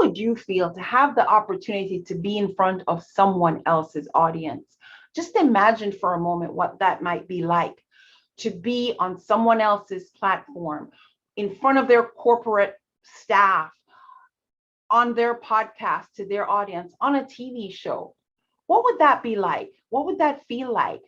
would you feel to have the opportunity to be in front of someone else's audience? Just imagine for a moment what that might be like, to be on someone else's platform, in front of their corporate staff, on their podcast to their audience, on a TV show. What would that be like? What would that feel like?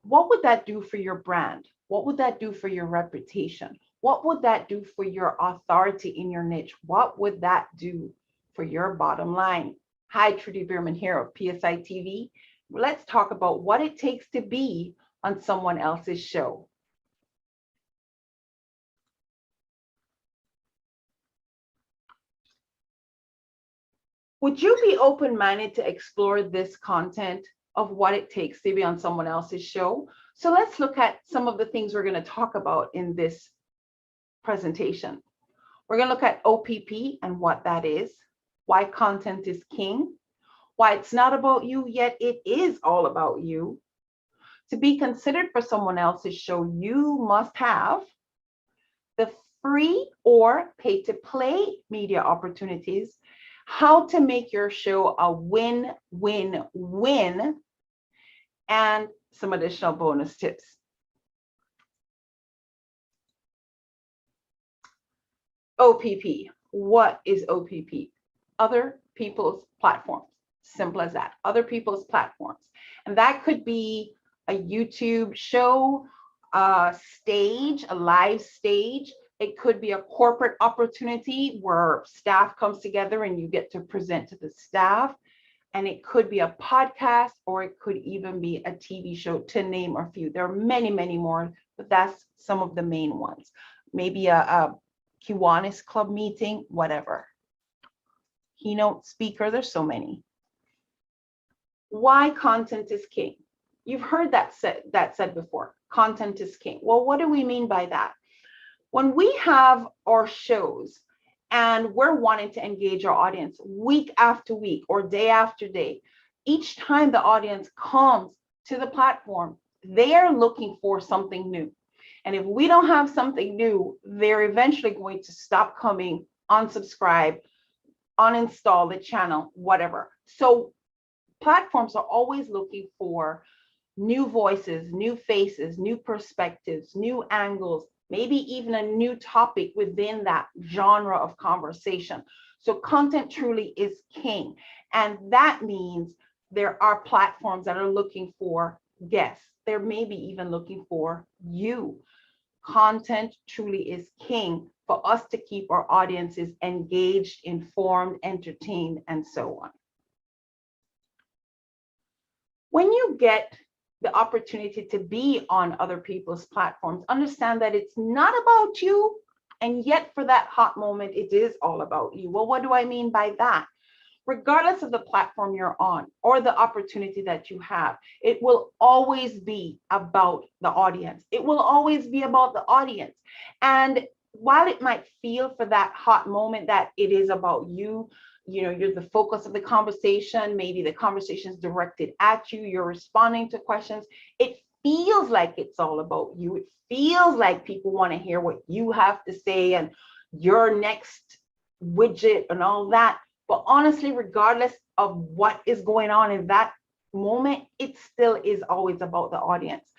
What would that do for your brand? What would that do for your reputation? What would that do for your authority in your niche? What would that do for your bottom line? Hi, Trudy Bierman here of PSI TV. Let's talk about what it takes to be on someone else's show. Would you be open-minded to explore this content of what it takes to be on someone else's show? So let's look at some of the things we're going to talk about in this presentation. We're going to look at OPP and what that is, why content is king, why it's not about you, yet it is all about you. To be considered for someone else's show, you must have the free or pay-to-play media opportunities, how to make your show a win-win-win, and some additional bonus tips. OPP. What is OPP? Other people's platforms. Simple as that. Other people's platforms. And that could be a YouTube show, a stage, a live stage. It could be a corporate opportunity where staff comes together and you get to present to the staff. And it could be a podcast, or it could even be a TV show, to name a few. There are many, many more, but that's some of the main ones. Maybe a Kiwanis Club meeting, whatever. Keynote speaker, there's so many. Why content is king? You've heard that said before. Content is king. Well, what do we mean by that? When we have our shows and we're wanting to engage our audience week after week or day after day, each time the audience comes to the platform, they are looking for something new. And if we don't have something new, they're eventually going to stop coming, unsubscribe, uninstall the channel, whatever. So platforms are always looking for new voices, new faces, new perspectives, new angles, maybe even a new topic within that genre of conversation. So content truly is king. And that means there are platforms that are looking for guests. They're maybe even looking for you. Content truly is king for us to keep our audiences engaged, informed, entertained, and so on. When you get the opportunity to be on other people's platforms, understand that it's not about you, and yet for that hot moment, it is all about you. Well, what do I mean by that? Regardless of the platform you're on or the opportunity that you have, it will always be about the audience. It will always be about the audience. And while it might feel for that hot moment that it is about you, you know, you're the focus of the conversation, maybe the conversation is directed at you, you're responding to questions, it feels like it's all about you. It feels like people want to hear what you have to say and your next widget and all that. But honestly, regardless of what is going on in that moment, it still is always about the audience.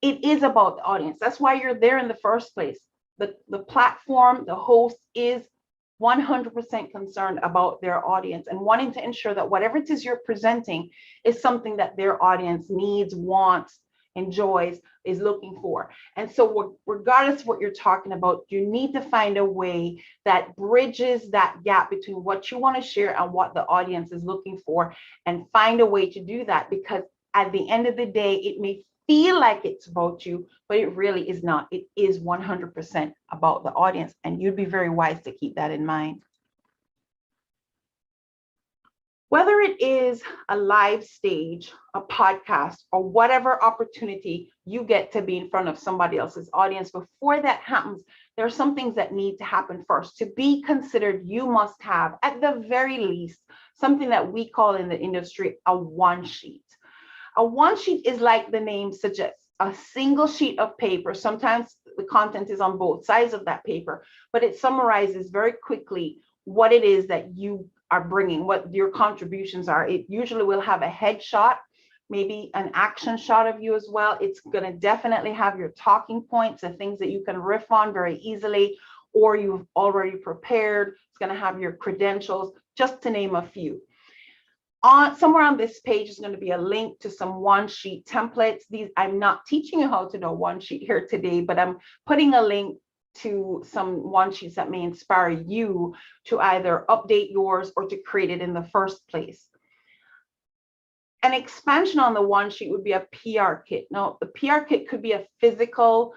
It is about the audience. That's why you're there in the first place. The platform, the host is 100% concerned about their audience and wanting to ensure that whatever it is you're presenting is something that their audience needs, wants, enjoys, is looking for. And so regardless of what you're talking about, you need to find a way that bridges that gap between what you want to share and what the audience is looking for, and find a way to do that, because at the end of the day, it may feel like it's about you, but it really is not. It is 100% about the audience, and you'd be very wise to keep that in mind. Whether it is a live stage, a podcast, or whatever opportunity you get to be in front of somebody else's audience, before that happens, there are some things that need to happen first. To be considered, you must have, at the very least, something that we call in the industry a one sheet. A one sheet is like the name suggests, a single sheet of paper. Sometimes the content is on both sides of that paper, but it summarizes very quickly what it is that you are bringing, what your contributions are. It usually will have a headshot, maybe an action shot of you as well. It's going to definitely have your talking points and things that you can riff on very easily, or you've already prepared. It's going to have your credentials, just to name a few. Somewhere on this page is going to be a link to some one-sheet templates. I'm not teaching you how to do one sheet here today, but I'm putting a link to some one sheets that may inspire you to either update yours or to create it in the first place. An expansion on the one sheet would be a PR kit. Now, the PR kit could be a physical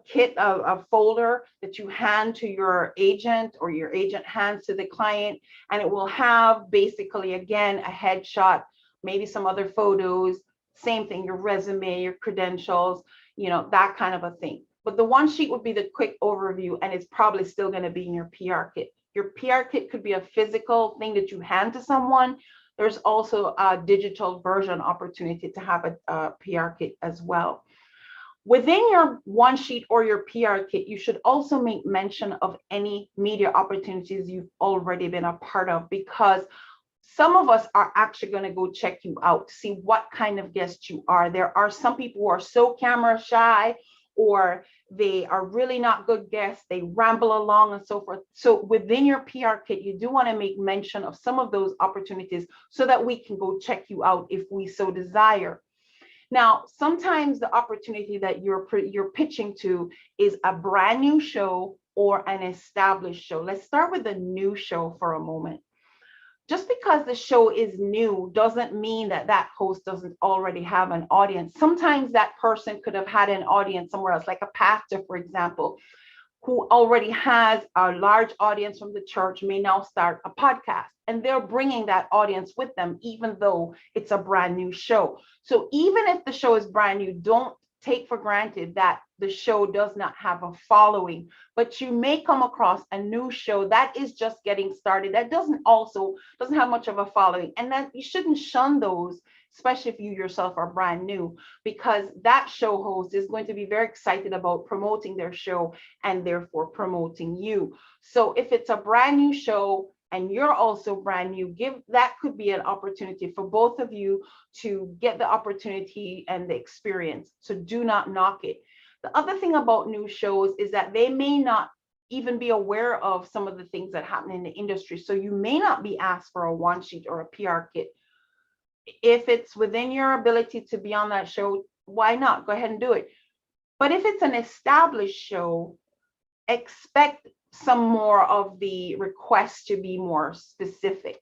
kit, a folder that you hand to your agent, or your agent hands to the client, and it will have basically, again, a headshot, maybe some other photos, same thing, your resume, your credentials, that kind of a thing. But the one sheet would be the quick overview, and it's probably still going to be in your PR kit. Your PR kit could be a physical thing that you hand to someone. There's also a digital version opportunity to have a PR kit as well. Within your one sheet or your PR kit, you should also make mention of any media opportunities you've already been a part of, because some of us are actually going to go check you out to see what kind of guest you are. There are some people who are so camera shy, or they are really not good guests, they ramble along and so forth. So within your PR kit, you do want to make mention of some of those opportunities so that we can go check you out if we so desire. Now, sometimes the opportunity that you're pitching to is a brand new show or an established show. Let's start with a new show for a moment. Just because the show is new doesn't mean that that host doesn't already have an audience. Sometimes that person could have had an audience somewhere else, like a pastor, for example, who already has a large audience from the church, may now start a podcast, and they're bringing that audience with them, even though it's a brand new show. So even if the show is brand new, don't take for granted that the show does not have a following, but you may come across a new show that is just getting started, that doesn't have much of a following, and that you shouldn't shun those, especially if you yourself are brand new, because that show host is going to be very excited about promoting their show and therefore promoting you. So if it's a brand new show and you're also brand new, that could be an opportunity for both of you to get the opportunity and the experience. So do not knock it. The other thing about new shows is that they may not even be aware of some of the things that happen in the industry. So you may not be asked for a one sheet or a PR kit. If it's within your ability to be on that show, why not? Go ahead and do it. But if it's an established show, expect some more of the requests to be more specific.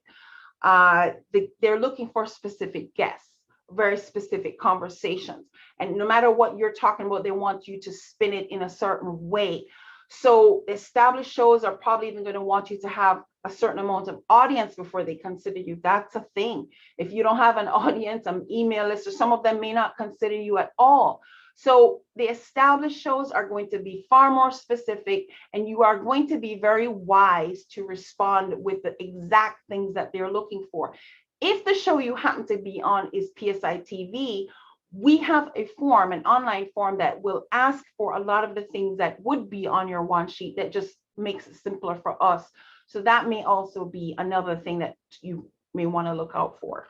They're looking for specific guests, very specific conversations. And no matter what you're talking about, they want you to spin it in a certain way. So established shows are probably even going to want you to have a certain amount of audience before they consider you. That's a thing. If you don't have an audience, an email list, or some of them may not consider you at all. So the established shows are going to be far more specific, and you are going to be very wise to respond with the exact things that they're looking for. If the show you happen to be on is PSI TV, we have a form, an online form that will ask for a lot of the things that would be on your one sheet, that just makes it simpler for us. So that may also be another thing that you may want to look out for.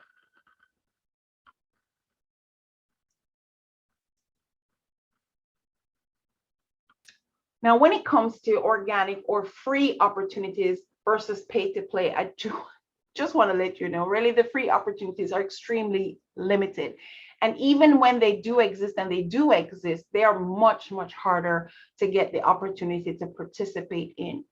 Now, when it comes to organic or free opportunities versus pay to play, I just want to let you know, really, the free opportunities are extremely limited. And even when they do exist, they are much, much harder to get the opportunity to participate in.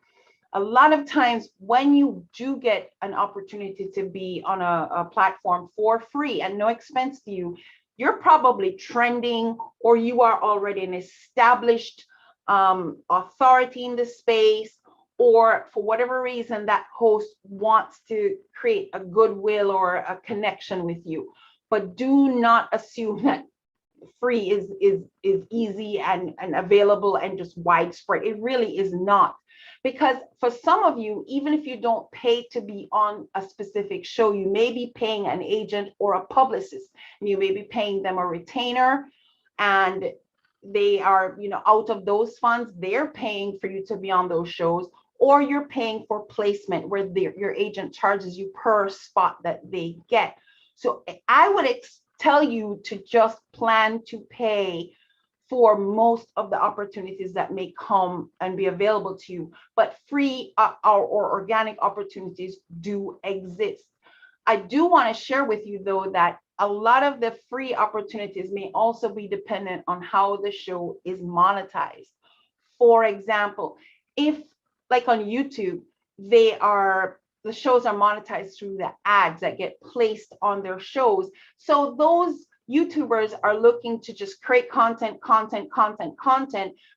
A lot of times when you do get an opportunity to be on a platform for free and no expense to you, you're probably trending, or you are already an established authority in the space, or for whatever reason that host wants to create a goodwill or a connection with you. But do not assume that free is easy and available and just widespread. It really is not. Because for some of you, even if you don't pay to be on a specific show, you may be paying an agent or a publicist, and you may be paying them a retainer, and they are, out of those funds, they're paying for you to be on those shows, or you're paying for placement where your agent charges you per spot that they get. So I would tell you to just plan to pay for most of the opportunities that may come and be available to you, but free or organic opportunities do exist. I do want to share with you though that a lot of the free opportunities may also be dependent on how the show is monetized. For example, if like on YouTube, the shows are monetized through the ads that get placed on their shows. So those YouTubers are looking to just create content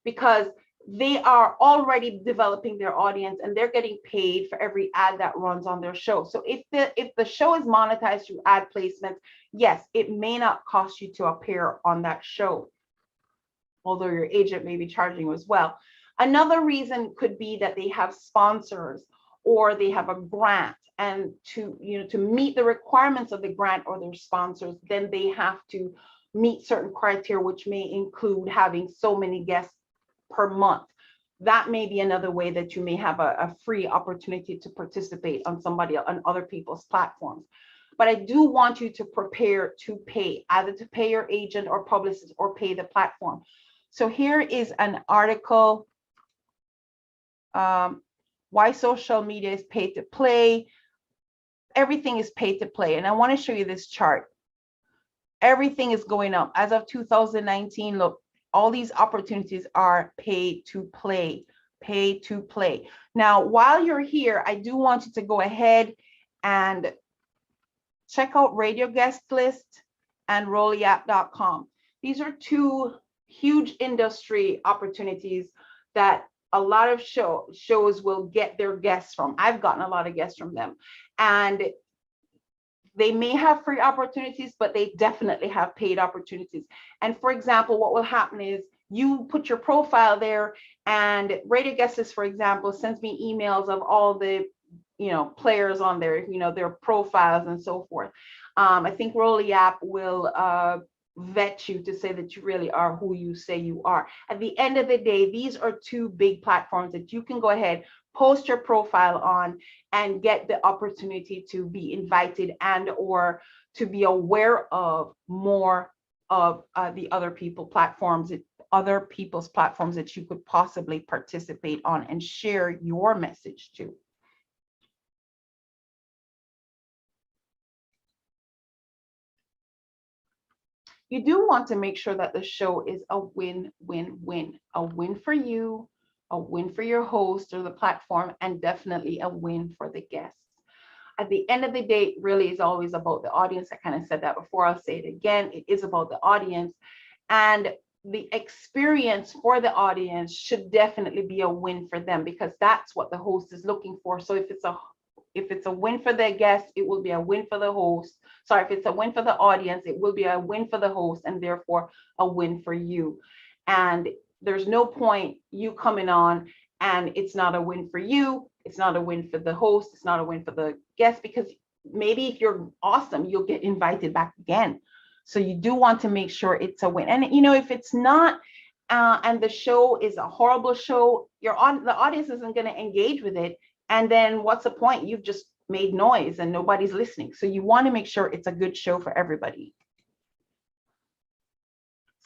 because they are already developing their audience and they're getting paid for every ad that runs on their show. So if the show is monetized through ad placements, yes, it may not cost you to appear on that show, although your agent may be charging you as well. Another reason could be that they have sponsors or they have a grant, and to meet the requirements of the grant or their sponsors, then they have to meet certain criteria, which may include having so many guests per month. That may be another way that you may have a free opportunity to participate on other people's platforms. But I do want you to prepare to pay, either to pay your agent or publicist or pay the platform. So here is an article, why social media is paid to play. Everything is paid to play. And I want to show you this chart. Everything is going up. As of 2019, look, all these opportunities are paid to play, pay to play. Now, while you're here, I do want you to go ahead and check out Radio Guest List and Rolliapp.com. These are two huge industry opportunities that a lot of shows will get their guests from. I've gotten a lot of guests from them. And they may have free opportunities, but they definitely have paid opportunities. And for example, what will happen is you put your profile there, and Radio Guest List, for example, sends me emails of all the players on there, their profiles and so forth. I think Rolliapp will vet you to say that you really are who you say you are. At the end of the day, these are two big platforms that you can go ahead, post your profile on, and get the opportunity to be invited and or to be aware of more of the other people's platforms that you could possibly participate on and share your message to. You do want to make sure that the show is a win-win-win, a win for you, a win for your host or the platform, and definitely a win for the guests. At the end of the day, it really is always about the audience. I kind of said that before. I'll say it again. It is about the audience, and the experience for the audience should definitely be a win for them, because that's what the host is looking for. So if it's a win for the guest, it will be a win for the host. Sorry, if it's a win for the audience, it will be a win for the host, and therefore a win for you. And there's no point you coming on and it's not a win for you, it's not a win for the host, it's not a win for the guest, because maybe if you're awesome, you'll get invited back again. So you do want to make sure it's a win. And if it's not, and the show is a horrible show, the audience isn't going to engage with it. And then what's the point? You've just made noise and nobody's listening. So you want to make sure it's a good show for everybody.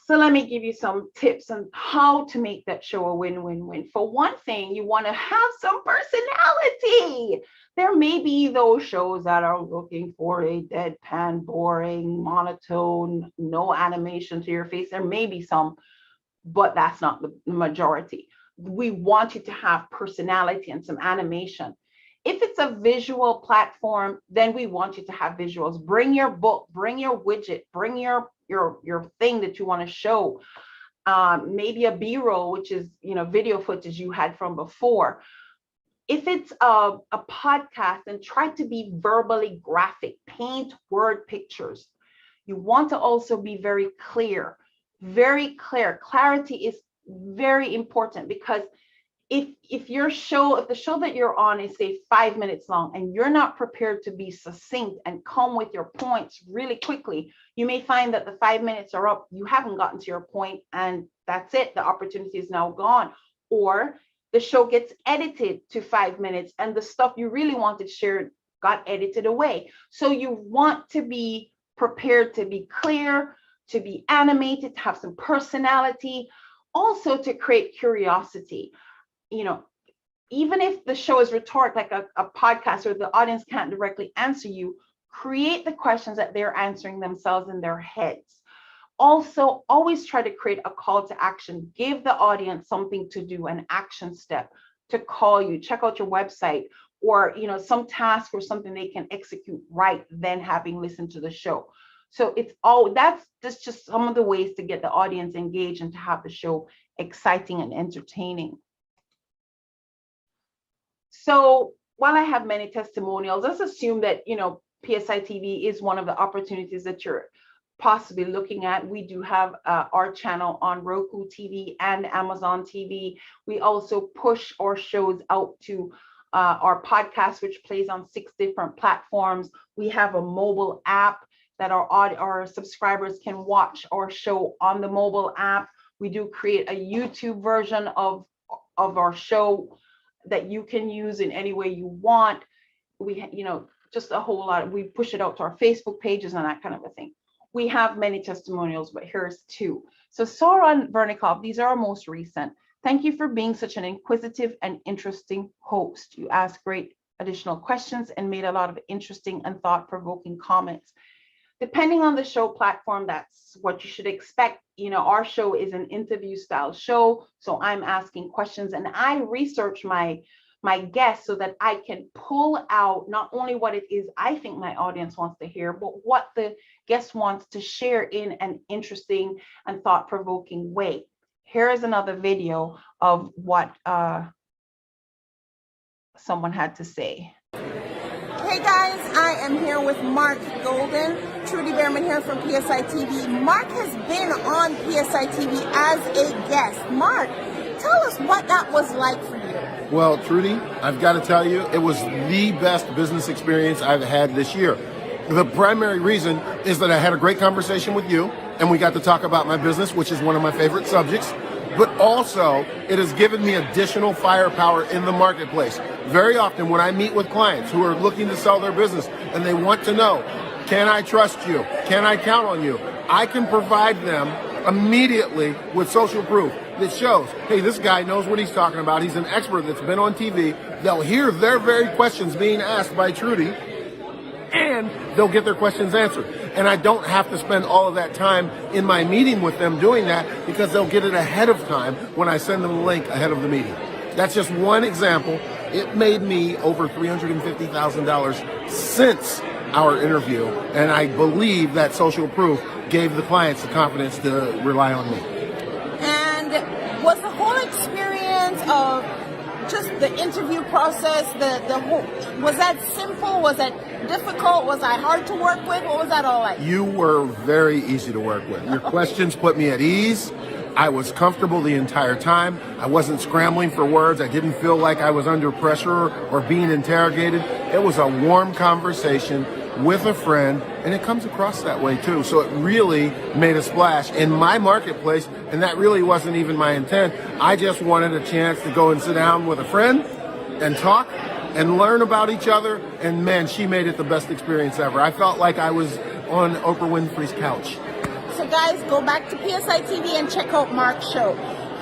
So let me give you some tips on how to make that show a win-win-win. For one thing, you want to have some personality. There may be those shows that are looking for a deadpan, boring, monotone, no animation to your face. There may be some, but that's not the majority. We want you to have personality and some animation. If it's a visual platform, then we want you to have visuals. Bring your book, bring your widget, bring your thing that you want to show. Maybe a B-roll, which is video footage you had from before. If it's a podcast, then try to be verbally graphic, paint word pictures. You want to also be very clear, very clear. Clarity is very important, because if the show that you're on is, say, 5 minutes long, and you're not prepared to be succinct and come with your points really quickly, you may find that the 5 minutes are up, you haven't gotten to your point, and that's it, the opportunity is now gone. Or the show gets edited to 5 minutes, and the stuff you really wanted to share got edited away. So you want to be prepared to be clear, to be animated, to have some personality, also to create curiosity. You know, even if the show is rhetoric, like a podcast, or the audience can't directly answer you, create the questions that they're answering themselves in their heads. Also, always try to create a call to action. Give the audience something to do, an action step, to call you, check out your website, or some task or something they can execute right then, having listened to the show. So that's just some of the ways to get the audience engaged and to have the show exciting and entertaining. So while I have many testimonials, let's assume that PSI TV is one of the opportunities that you're possibly looking at. We do have our channel on Roku TV and Amazon TV. We also push our shows out to our podcast, which plays on 6 different platforms. We have a mobile app that our subscribers can watch our show on the mobile app. We do create a YouTube version of our show that you can use in any way you want. We just a whole lot. We push it out to our Facebook pages and that kind of a thing. We have many testimonials, but here's 2. So Soran Vernikov, these are our most recent. Thank you for being such an inquisitive and interesting host. You asked great additional questions and made a lot of interesting and thought-provoking comments. Depending on the show platform, that's what you should expect. Our show is an interview style show. So I'm asking questions and I research my guests so that I can pull out not only what it is I think my audience wants to hear, but what the guest wants to share in an interesting and thought-provoking way. Here is another video of what someone had to say. Hey guys, I am here with Mark Golden. Trudy Behrman here from PSI TV. Mark has been on PSI TV as a guest. Mark, tell us what that was like for you. Well, Trudy, I've got to tell you, it was the best business experience I've had this year. The primary reason is that I had a great conversation with you, and we got to talk about my business, which is one of my favorite subjects. But also, it has given me additional firepower in the marketplace. Very often when I meet with clients who are looking to sell their business and they want to know, can I trust you? Can I count on you? I can provide them immediately with social proof that shows, hey, this guy knows what he's talking about. He's an expert that's been on TV. They'll hear their very questions being asked by Trudy, and they'll get their questions answered. And I don't have to spend all of that time in my meeting with them doing that, because they'll get it ahead of time when I send them the link ahead of the meeting. That's just one example. It made me over $350,000 since our interview, and I believe that social proof gave the clients the confidence to rely on me. And was the whole experience of just the interview process, the whole, was that simple? Was that difficult? Was I hard to work with? What was that all like? You were very easy to work with. Your questions put me at ease. I was comfortable the entire time. I wasn't scrambling for words. I didn't feel like I was under pressure or being interrogated. It was a warm conversation with a friend, and it comes across that way too. So it really made a splash in my marketplace, and that really wasn't even my intent. I just wanted a chance to go and sit down with a friend and talk and learn about each other, and man, she made it the best experience ever. I felt like I was on Oprah Winfrey's couch. So guys, go back to PSI TV and check out Mark's show.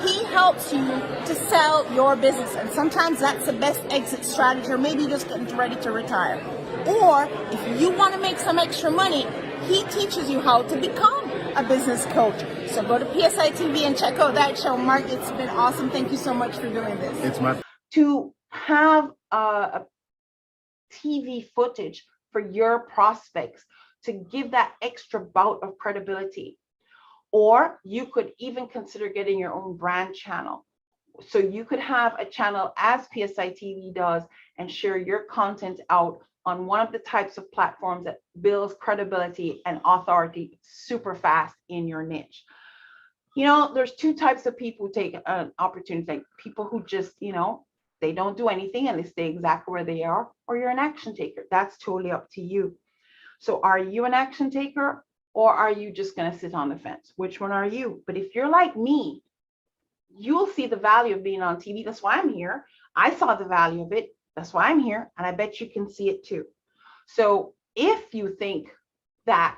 He helps you to sell your business, and sometimes that's the best exit strategy, or maybe just getting ready to retire. Or if you want to make some extra money, he teaches you how to become a business coach. So go to PSI TV and check out that show. Mark, it's been awesome. Thank you so much for doing this. It's my To have a TV footage for your prospects to give that extra bout of credibility. Or you could even consider getting your own brand channel. So you could have a channel as PSI TV does and share your content out on one of the types of platforms that builds credibility and authority super fast in your niche. There's 2 types of people who take an opportunity, like people who just, they don't do anything and they stay exactly where they are, or you're an action taker. That's totally up to you. So are you an action taker, or are you just going to sit on the fence? Which one are you? But if you're like me, you'll see the value of being on TV. That's why I'm here. I saw the value of it. That's why I'm here. And I bet you can see it too. So if you think that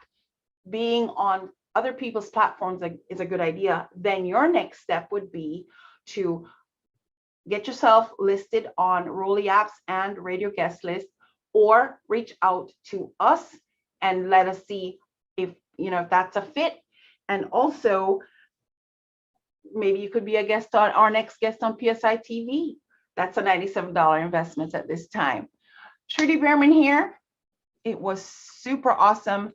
being on other people's platforms is a good idea, then your next step would be to get yourself listed on Rolly Apps and Radio Guest List, or reach out to us and let us see if if that's a fit. And also, maybe you could be a guest on our next guest on PSI TV. That's a $97 investment at this time. Trudy Behrman here. It was super awesome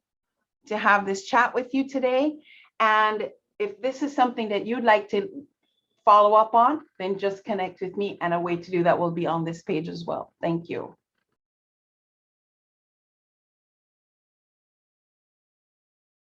to have this chat with you today. And if this is something that you'd like to follow up on, then just connect with me, and a way to do that will be on this page as well. Thank you.